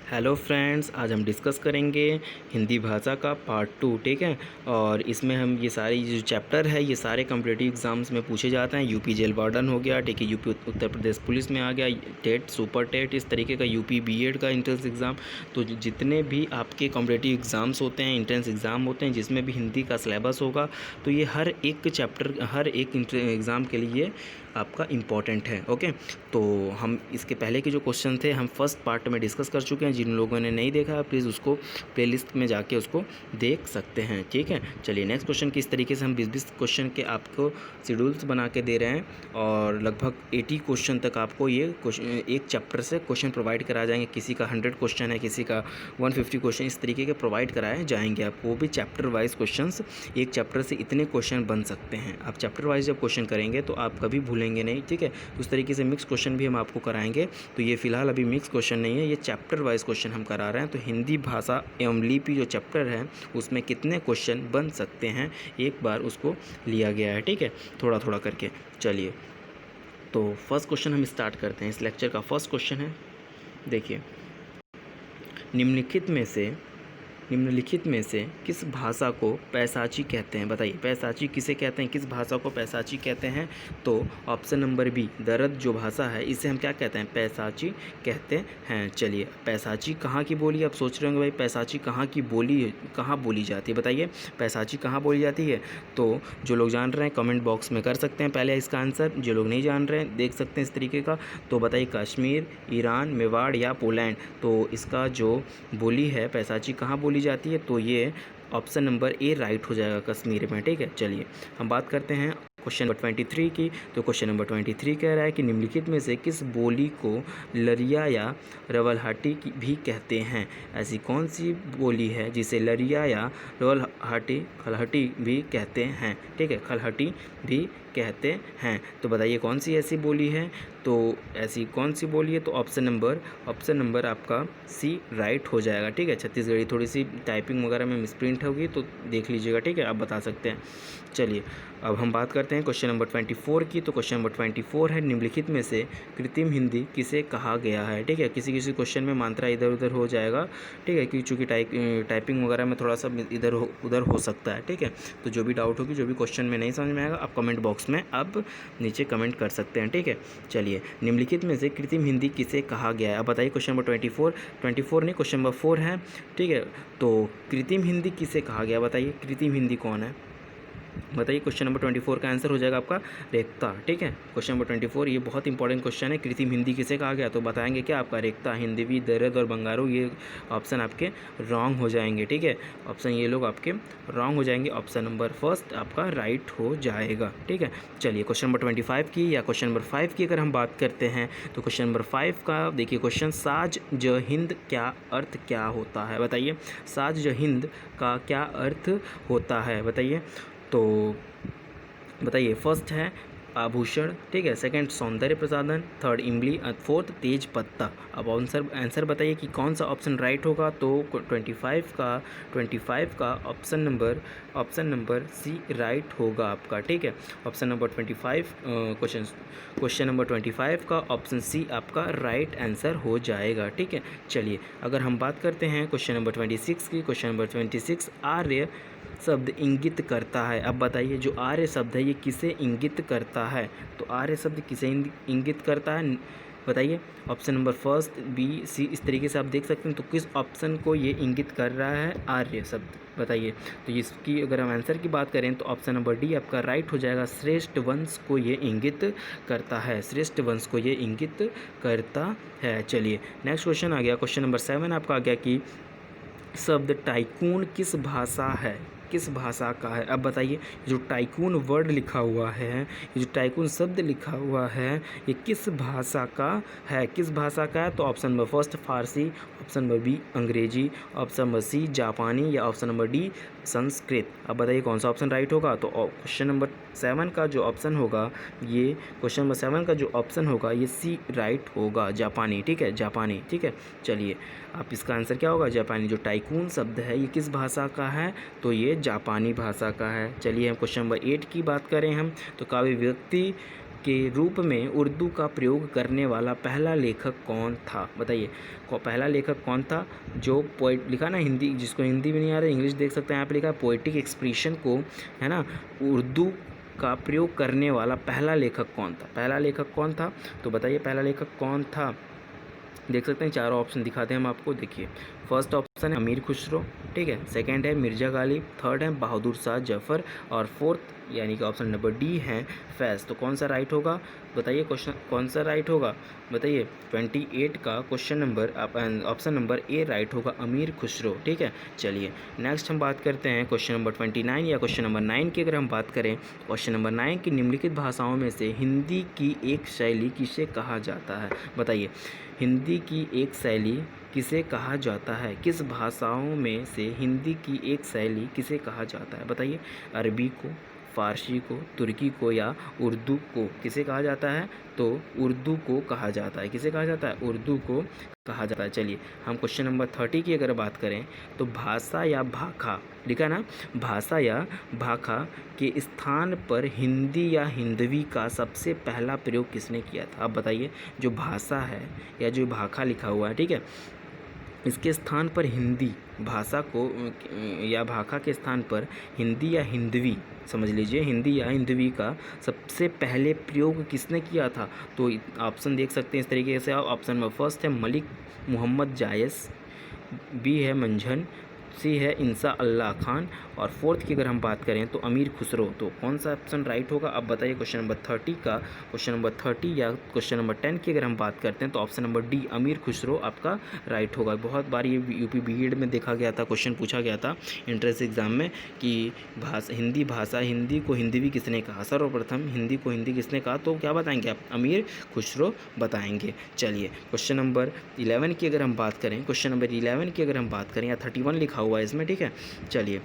Hello friends, आज हम discuss करेंगे हिंदी भाषा का पार्ट 2। ठीक है। और इसमें हम ये सारी जो चैप्टर है ये सारे कॉम्पिटिटिव एग्ज़ाम्स में पूछे जाते हैं। यूपी जेल वार्डन हो गया, ठीक है, यूपी उत्तर प्रदेश पुलिस में आ गया, टेट, सुपर टेट, इस तरीके का यूपी बीएड का एंट्रेंस एग्ज़ाम। तो जितने भी आपके कॉम्पिटिटिव एग्ज़ाम्स होते हैं, एंट्रेंस एग्ज़ाम होते हैं जिसमें भी हिंदी का सिलेबस होगा, तो ये हर एक चैप्टर, हर एक एग्ज़ाम के लिए आपका इम्पॉर्टेंट है। ओके, तो हम इसके पहले के जो क्वेश्चन थे हम फर्स्ट पार्ट में डिस्कस कर चुके हैं। जिन लोगों ने नहीं देखा प्लीज़ उसको प्लेलिस्ट में जाके उसको देख सकते हैं। ठीक है, चलिए नेक्स्ट क्वेश्चन की इस तरीके से हम 20-20 क्वेश्चन के आपको शेड्यूल्स बना के दे रहे हैं और लगभग 80 क्वेश्चन तक आपको ये एक चैप्टर से क्वेश्चन प्रोवाइड करा जाएंगे। किसी का 100 क्वेश्चन है, किसी का 150 क्वेश्चन, इस तरीके के प्रोवाइड कराए जाएंगे आपको। वो भी चैप्टर वाइज क्वेश्चन, एक चैप्टर से इतने क्वेश्चन बन सकते हैं। आप चैप्टर वाइज जब क्वेश्चन करेंगे तो आप कभी भूलेंगे नहीं। ठीक है, उस तरीके से मिक्स क्वेश्चन भी हम आपको कराएंगे। तो ये फिलहाल अभी मिक्स क्वेश्चन नहीं है, ये चैप्टर वाइज क्वेश्चन हम करा रहे हैं। तो हिंदी भाषा एवं लिपि जो चैप्टर है उसमें कितने क्वेश्चन बन सकते हैं एक बार उसको लिया गया है। ठीक है, थोड़ा थोड़ा करके। चलिए, तो फर्स्ट क्वेश्चन हम स्टार्ट करते हैं। इस लेक्चर का फर्स्ट क्वेश्चन है, देखिए, निम्नलिखित में से किस भाषा को पैसाची कहते हैं? बताइए, पैसाची किसे कहते हैं, किस भाषा को पैसाची कहते हैं? तो ऑप्शन नंबर बी, दरद जो भाषा है इसे हम क्या कहते हैं? पैसाची कहते हैं। चलिए, पैसाची कहाँ की बोली? आप सोच रहे होंगे भाई पैसाची कहाँ की बोली, कहाँ बोली जाती है? बताइए, पैसाची कहाँ बोली जाती है? तो जो लोग जान रहे हैं कमेंट बॉक्स में कर सकते हैं पहले इसका आंसर। जो लोग नहीं जान रहे हैं देख सकते हैं इस तरीके का। तो बताइए, कश्मीर, ईरान, मेवाड़ या पोलैंड? तो इसका जो बोली है पैसाची कहाँ बोली जाती है? तो ये ऑप्शन नंबर ए राइट हो जाएगा, कश्मीर में। ठीक है, चलिए हम बात करते हैं क्वेश्चन नंबर 23 की। तो क्वेश्चन नंबर 23 कह रहा है कि निम्नलिखित में से किस बोली को लरिया या रवलहाटी भी कहते हैं? ऐसी कौन सी बोली है जिसे लरिया या खलहटी भी कहते हैं? ठीक है, खलहटी भी कहते हैं। तो बताइए कौन सी ऐसी बोली है? तो ऐसी कौन सी बोली है? तो ऑप्शन नंबर आपका सी राइट हो जाएगा। ठीक है, छत्तीसगढ़ी, थोड़ी सी टाइपिंग वगैरह में मिसप्रिंट होगी तो देख लीजिएगा। ठीक है, आप बता सकते हैं। चलिए, अब हम बात करते हैं क्वेश्चन नंबर 24 की। तो क्वेश्चन नंबर 24 है, निम्नलिखित में से कृत्रिम हिंदी किसे कहा गया है? ठीक है, किसी किसी क्वेश्चन में मात्रा इधर उधर हो जाएगा। ठीक है, क्योंकि चूँकि टाइपिंग वगैरह में थोड़ा सा इधर उधर हो सकता है। ठीक है, तो जो भी डाउट होगी, जो भी क्वेश्चन में नहीं समझ में आएगा, आप कमेंट बॉक्स में आप नीचे कमेंट कर सकते हैं। ठीक है, चलिए, निम्नलिखित में से कृत्रिम हिंदी किसे कहा गया है? अब बताइए, क्वेश्चन नंबर 24 नहीं, क्वेश्चन नंबर 4 है। ठीक है, तो कृत्रिम हिंदी किसे कहा गया? बताइए, कृत्रिम हिंदी कौन है? बताइए, क्वेश्चन नंबर 24 का आंसर हो जाएगा आपका रेख्ता। ठीक है, क्वेश्चन नंबर 24 ये बहुत इंपॉर्टेंट क्वेश्चन है। कृत्रिम हिंदी किसे कहा गया? तो बताएंगे क्या आपका रेख्ता, हिंदवी, दर्द और बंगारू। ये ऑप्शन आपके रॉन्ग हो जाएंगे। ठीक है, ऑप्शन ये लोग आपके रॉन्ग हो जाएंगे। ऑप्शन नंबर फर्स्ट आपका राइट हो जाएगा। ठीक है, चलिए क्वेश्चन नंबर 25 की या क्वेश्चन नंबर 5 की अगर हम बात करते हैं तो क्वेश्चन नंबर 5 का देखिए क्वेश्चन, साज ज हिंद क्या अर्थ क्या होता है? बताइए, साज ज हिंद का क्या अर्थ होता है? बताइए। तो बताइए, फर्स्ट है आभूषण, ठीक है, सेकंड सौंदर्य प्रसाधन, थर्ड इमली, फोर्थ तेज पत्ता। अब आंसर बताइए कि कौन सा ऑप्शन राइट होगा? तो 25 का ऑप्शन नंबर सी राइट होगा आपका। ठीक है, ऑप्शन नंबर 25 क्वेश्चन नंबर 25 का ऑप्शन सी आपका राइट आंसर हो जाएगा। ठीक है, चलिए अगर हम बात करते हैं क्वेश्चन नंबर 26 की। क्वेश्चन नंबर 26, आर्य शब्द इंगित करता है। अब बताइए, जो आर्य शब्द है ये किसे इंगित करता है? तो आर्य शब्द किसे इंगित करता है? बताइए, ऑप्शन नंबर फर्स्ट, बी, सी, इस तरीके से आप देख सकते हैं। तो किस ऑप्शन को ये इंगित कर रहा है आर्य शब्द? बताइए। तो इसकी अगर हम आंसर की बात करें तो ऑप्शन नंबर डी आपका राइट हो जाएगा, श्रेष्ठ वंश को ये इंगित करता है। श्रेष्ठ वंश को ये इंगित करता है। चलिए नेक्स्ट क्वेश्चन आ गया, क्वेश्चन नंबर 7 आपका आ गया कि शब्द टाइकून किस भाषा है, किस भाषा का है? अब बताइए, जो टाइकून वर्ड लिखा हुआ है, ये जो टाइकून शब्द लिखा हुआ है, ये किस भाषा का है? किस भाषा का है? तो ऑप्शन नंबर फर्स्ट फारसी, ऑप्शन नंबर बी अंग्रेजी, ऑप्शन नंबर सी जापानी या ऑप्शन नंबर डी संस्कृत। अब बताइए कौन सा ऑप्शन राइट होगा? तो क्वेश्चन नंबर 7 का जो ऑप्शन होगा, ये क्वेश्चन नंबर 7 का जो ऑप्शन होगा ये सी राइट होगा, जापानी। ठीक है, जापानी। ठीक है, चलिए आप इसका आंसर क्या होगा? जापानी। जो टाइकून शब्द है ये किस भाषा का है? तो ये जापानी भाषा का है। चलिए हम क्वेश्चन नंबर 8 की बात करें हम, तो काव्य व्यक्ति के रूप में उर्दू का प्रयोग करने वाला पहला लेखक कौन था? बताइए पहला लेखक कौन था जो पोइट लिखा ना, हिंदी जिसको हिंदी में नहीं आ रहा इंग्लिश देख सकते हैं यहाँ पे लिखा पोइटिक एक्सप्रेशन को, है ना, उर्दू का प्रयोग करने वाला पहला लेखक कौन था? पहला लेखक कौन था? तो बताइए पहला लेखक कौन था? देख सकते हैं चारों ऑप्शन दिखाते हैं हम आपको। देखिए फर्स्ट ऑप्शन है अमीर खुसरो, ठीक है, सेकंड है मिर्ज़ा गालिब, थर्ड है बहादुर शाह जफ़र और फोर्थ यानी कि ऑप्शन नंबर डी है फैज़। तो कौन सा राइट होगा? बताइए क्वेश्चन कौन सा राइट होगा? बताइए 28 का question number option number A right होगा, अमीर खुसरो, ठीक है। चलिए नेक्स्ट हम बात करते हैं क्वेश्चन नंबर 29 या क्वेश्चन नंबर 9 की। अगर हम बात करें क्वेश्चन नंबर 9 की, निम्नलिखित भाषाओं में से हिंदी की एक शैली किसे कहा जाता है? बताइए हिंदी की एक शैली किसे कहा जाता है? किस भाषाओं में से हिंदी की एक शैली किसे कहा जाता है? बताइए अरबी को, फ़ारसी को, तुर्की को या उर्दू को किसे कहा जाता है? तो उर्दू को कहा जाता है। किसे कहा जाता है? उर्दू को कहा जाता है। चलिए हम क्वेश्चन नंबर 30 की अगर बात करें तो भाषा या भाखा लिखा ना, भाषा या भाखा के स्थान पर हिंदी या हिंदवी का सबसे पहला प्रयोग किसने किया था? अब बताइए जो भाषा है या जो भाखा लिखा हुआ है, ठीक है, इसके स्थान पर हिंदी भाषा को या भाखा के स्थान पर हिंदी या हिंदवी, समझ लीजिए हिंदी या हिंदवी का सबसे पहले प्रयोग किसने किया था? तो ऑप्शन देख सकते हैं इस तरीके से। ऑप्शन नंबर फर्स्ट है मलिक मोहम्मद जायस, बी है मंझन, सी है इंसा अल्लाह खान और फोर्थ की अगर हम बात करें तो अमीर खुसरो। तो कौन सा ऑप्शन राइट होगा? अब बताइए क्वेश्चन नंबर 30 का, क्वेश्चन नंबर 30 या क्वेश्चन नंबर 10 की अगर हम बात करते हैं तो ऑप्शन नंबर डी अमीर खुसरो आपका राइट होगा। बहुत बार ये यूपी बीएड में देखा गया था, क्वेश्चन पूछा गया था एंट्रेंस एग्जाम में कि हिंदी को हिंदवी किसने कहा? सर्वप्रथम हिंदी को हिंदी किसने कहा? तो क्या बताएंगे आप? अमीर खुसरो बताएंगे। चलिए क्वेश्चन नंबर 11 की अगर हम बात करें, क्वेश्चन नंबर 11 की अगर हम बात करें या 31 लिखा हुआ है इसमें, ठीक है। चलिए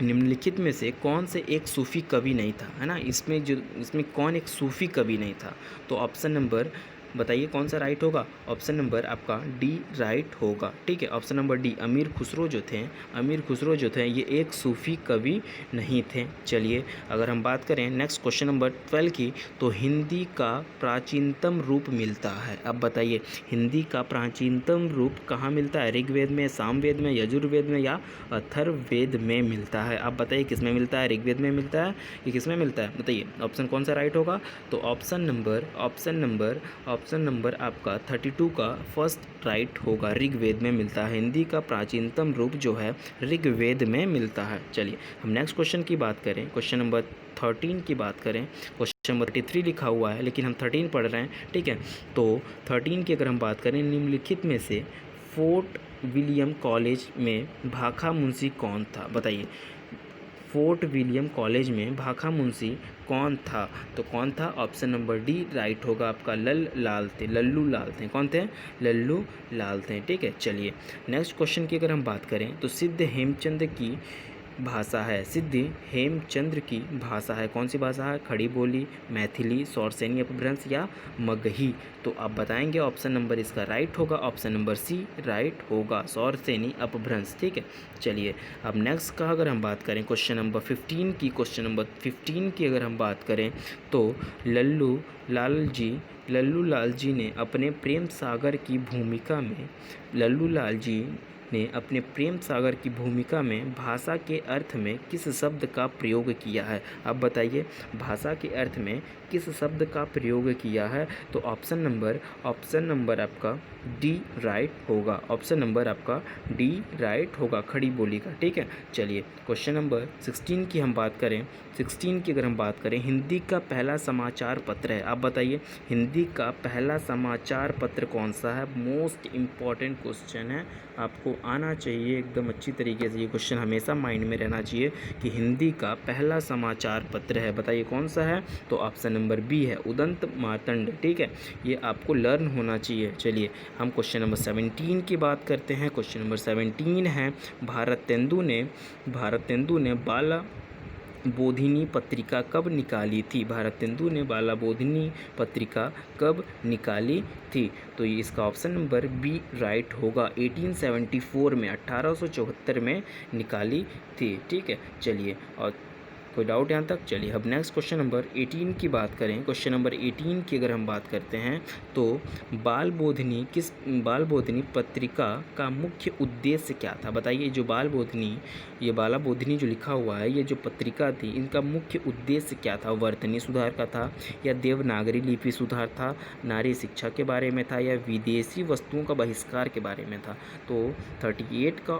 निम्नलिखित में से कौन से एक सूफ़ी कवि नहीं था, है ना, इसमें कौन एक सूफ़ी कवि नहीं था? तो ऑप्शन नंबर बताइए कौन सा राइट होगा? ऑप्शन नंबर आपका डी राइट होगा, ठीक है। ऑप्शन नंबर डी अमीर खुसरो जो थे ये एक सूफ़ी कवि नहीं थे। चलिए अगर हम बात करें नेक्स्ट क्वेश्चन नंबर 12 की, तो हिंदी का प्राचीनतम रूप मिलता है। अब बताइए हिंदी का प्राचीनतम रूप कहाँ मिलता है? ऋग्वेद में, सामवेद में, यजुर्वेद में या अथर्ववेद में मिलता है? आप बताइए किस में मिलता है? ऋग्वेद में मिलता है कि किस में मिलता है? बताइए ऑप्शन कौन सा राइट होगा? तो ऑप्शन नंबर आपका 32 का फर्स्ट राइट होगा, ऋग्वेद में मिलता है। हिंदी का प्राचीनतम रूप जो है ऋग्वेद में मिलता है। चलिए हम नेक्स्ट क्वेश्चन की बात करें, क्वेश्चन नंबर 13 की बात करें। क्वेश्चन नंबर 33 लिखा हुआ है लेकिन हम 13 पढ़ रहे हैं, ठीक है। तो 13 की अगर हम बात करें, निम्नलिखित में से फोर्ट विलियम कॉलेज में भाखा मुंशी कौन था? बताइए फोर्ट विलियम कॉलेज में भाखा मुंशी कौन था? तो कौन था? ऑप्शन नंबर डी राइट होगा आपका, लल्लू लाल थे। कौन थे? लल्लू लाल थे, ठीक है। चलिए नेक्स्ट क्वेश्चन की अगर हम बात करें तो सिद्ध हेमचंद की भाषा है कौन सी भाषा है? खड़ी बोली, मैथिली, सौरसेनी अपभ्रंश या मगही? तो आप बताएंगे ऑप्शन नंबर इसका राइट होगा, ऑप्शन नंबर सी राइट होगा, सौरसेनी अपभ्रंश, ठीक है। चलिए अब नेक्स्ट का अगर हम बात करें क्वेश्चन नंबर 15 की अगर हम बात करें तो लल्लू लाल जी ने अपने प्रेम सागर की भूमिका में भाषा के अर्थ में किस शब्द का प्रयोग किया है? अब बताइए भाषा के अर्थ में किस शब्द का प्रयोग किया है? तो ऑप्शन नंबर आपका डी राइट होगा, ऑप्शन नंबर आपका डी राइट होगा, खड़ी बोली का, ठीक है। चलिए क्वेश्चन नंबर 16 की हम बात करें, 16 की अगर हम बात करें, हिंदी का पहला समाचार पत्र है। आप बताइए हिंदी का पहला समाचार पत्र कौन सा है? मोस्ट इम्पॉर्टेंट क्वेश्चन है, आपको आना चाहिए एकदम अच्छी तरीके से। ये क्वेश्चन हमेशा माइंड में रहना चाहिए कि हिंदी का पहला समाचार पत्र है, बताइए कौन सा है? तो ऑप्शन नंबर बी है, उदंत मार्तंड, ठीक है। ये आपको लर्न होना चाहिए। चलिए हम क्वेश्चन नंबर 17 की बात करते हैं। क्वेश्चन नंबर 17 है, भारत तेंदु ने बाला बोधिनी पत्रिका कब निकाली थी? भारत तेंदु ने बाला बोधिनी पत्रिका कब निकाली थी? तो ये इसका ऑप्शन नंबर बी राइट होगा, 1874 में, 1874 में निकाली थी, ठीक है। चलिए और कोई डाउट यहाँ तक? चलिए अब नेक्स्ट क्वेश्चन नंबर 18 की बात करें। क्वेश्चन नंबर 18 की अगर हम बात करते हैं तो बाल बोधिनी पत्रिका का मुख्य उद्देश्य क्या था? बताइए, जो बाल बोधिनी, ये बाला बोधिनी जो लिखा हुआ है, ये जो पत्रिका थी, इनका मुख्य उद्देश्य क्या था? वर्तनी सुधार का था, या देवनागरी लिपि सुधार था, नारी शिक्षा के बारे में था, या विदेशी वस्तुओं का बहिष्कार के बारे में था? तो 38 का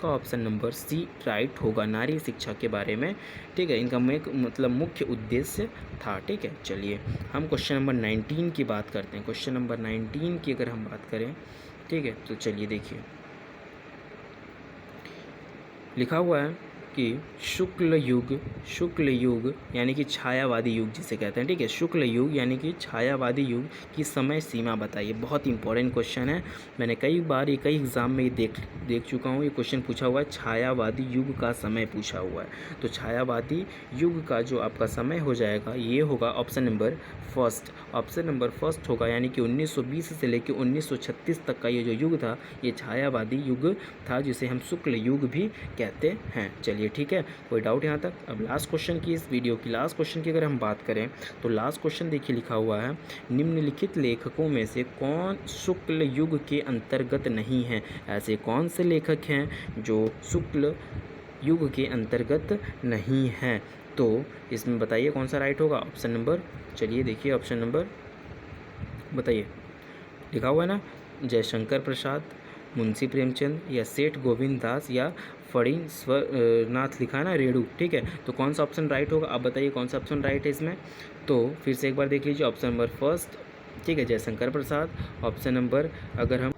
ऑप्शन नंबर सी राइट होगा, नारी शिक्षा के बारे में। ठीक है, इनका मतलब मुख्य उद्देश्य था। ठीक है, चलिए हम क्वेश्चन नंबर 19 की बात करते हैं। क्वेश्चन नंबर 19 की अगर हम बात करें, ठीक है, तो चलिए देखिए, लिखा हुआ है कि शुक्ल युग यानी कि छायावादी युग जिसे कहते हैं। ठीक है, शुक्ल युग यानी कि छायावादी युग की समय सीमा बताइए। बहुत इंपॉर्टेंट क्वेश्चन है, मैंने कई बार ये कई एग्जाम में ये देख चुका हूँ। ये क्वेश्चन पूछा हुआ है, छायावादी युग का समय पूछा हुआ है। तो छायावादी युग का जो आपका समय हो जाएगा, ये होगा ऑप्शन नंबर फर्स्ट होगा, यानी कि 1920 से लेकर 1936 तक का ये जो युग था, ये छायावादी युग था, जिसे हम शुक्ल युग भी कहते हैं। चलिए ठीक है, कोई डाउट यहाँ तक? अब लास्ट क्वेश्चन की, इस वीडियो की लास्ट क्वेश्चन की अगर हम बात करें तो लास्ट क्वेश्चन देखिए, लिखा हुआ है, निम्नलिखित लेखकों में से कौन शुक्ल युग के अंतर्गत नहीं है? ऐसे कौन से लेखक हैं जो शुक्ल युग के अंतर्गत नहीं हैं? तो इसमें बताइए कौन सा राइट होगा? ऑप्शन नंबर, चलिए देखिए ऑप्शन नंबर बताइए, लिखा हुआ है ना, जयशंकर प्रसाद, मुंशी प्रेमचंद, या सेठ गोविंद दास, या फणीश्वर नाथ लिखा है ना, रेणु। ठीक है, तो कौन सा ऑप्शन राइट होगा? आप बताइए कौन सा ऑप्शन राइट है इसमें। तो फिर से एक बार देख लीजिए, ऑप्शन नंबर फर्स्ट, ठीक है, जयशंकर प्रसाद। ऑप्शन नंबर अगर हम,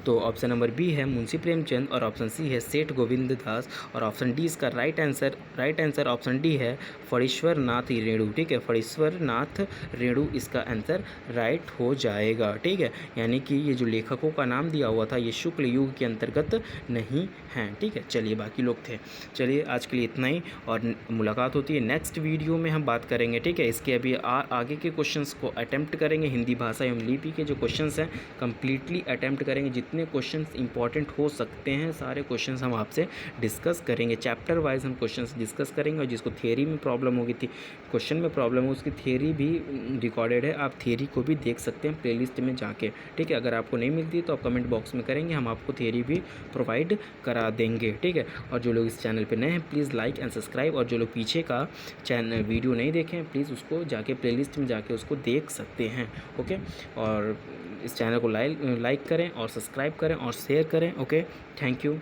तो ऑप्शन नंबर बी है मुंशी प्रेमचंद, और ऑप्शन सी है सेठ गोविंद दास, और ऑप्शन डी इसका राइट आंसर ऑप्शन डी है फणीश्वर नाथ रेणु। ठीक है, फणीश्वर नाथ रेणु इसका आंसर राइट हो जाएगा। ठीक है, यानी कि ये जो लेखकों का नाम दिया हुआ था, ये शुक्ल युग के अंतर्गत नहीं हैं। ठीक है, चलिए बाकी लोग थे। चलिए आज के लिए इतना ही, और मुलाकात होती है नेक्स्ट वीडियो में, हम बात करेंगे। ठीक है, इसके अभी आगे के क्वेश्चंस को अटेम्प्ट करेंगे, हिंदी भाषा एवं लिपि के जो क्वेश्चंस हैं कंप्लीटली अटेम्प्ट करेंगे। जितने क्वेश्चंस इंपॉर्टेंट हो सकते हैं सारे क्वेश्चंस हम आपसे डिस्कस करेंगे, चैप्टर वाइज हम क्वेश्चंस डिस्कस करेंगे। और जिसको थियरी में प्रॉब्लम हो गई थी, क्वेश्चन में प्रॉब्लम हो, उसकी थियरी भी रिकॉर्डेड है, आप थियरी को भी देख सकते हैं प्लेलिस्ट में जाके। ठीक है, अगर आपको नहीं मिलती तो आप कमेंट बॉक्स में करेंगे, हम आपको थियरी भी प्रोवाइड करा देंगे। ठीक है, और जो लोग इस चैनल पर नए हैं प्लीज़ लाइक एंड सब्सक्राइब, और जो लोग पीछे का चैनल वीडियो नहीं देखें प्लीज़ उसको जाके प्लेलिस्ट में जाके उसको देख सकते हैं। ओके, और इस चैनल को लाइक करें और सब्सक्राइब करें और शेयर करें। Okay, thank you.